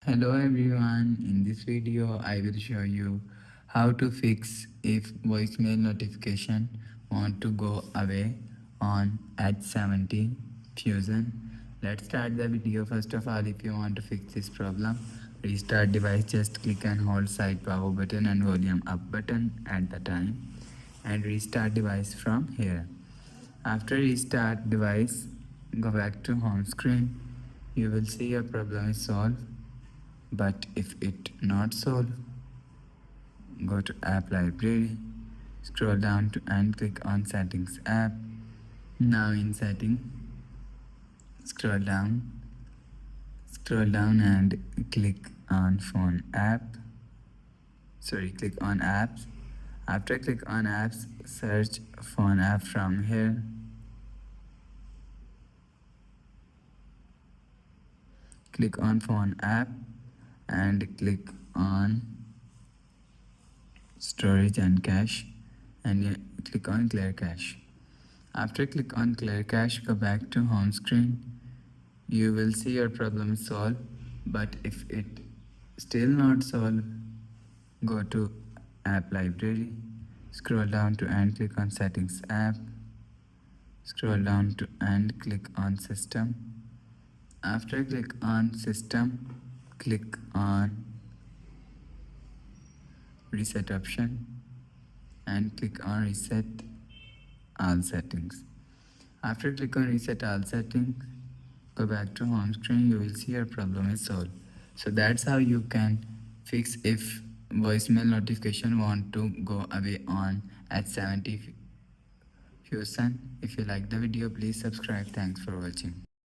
Hello everyone, in this video I will show you how to fix if voicemail notification want to go away on at 70 Fusion. Let's start the video. First of all, if you want to fix this problem, restart device, just click and hold side power button and volume up button at the time and restart device from here. After restart device, go back to home screen. You will see your problem is solved. But if it not solved, go to app library, scroll down to and click on settings app. Now in setting, scroll down and click on phone app. Click on apps. After click on apps, search phone app from here. Click on phone app and click on storage and cache and click on clear cache. After click on clear cache, go back to home screen. You will see your problem is solved, but if it still not solved, go to app library, scroll down to and click on settings app, scroll down to and click on system. After click on system, click on reset option and click on reset all settings. After click on reset all settings, go back to home screen. You will see your problem is solved. So that's how you can fix if voicemail notification want to go away on at 70 Fusion. If you like the video, please subscribe. Thanks for watching.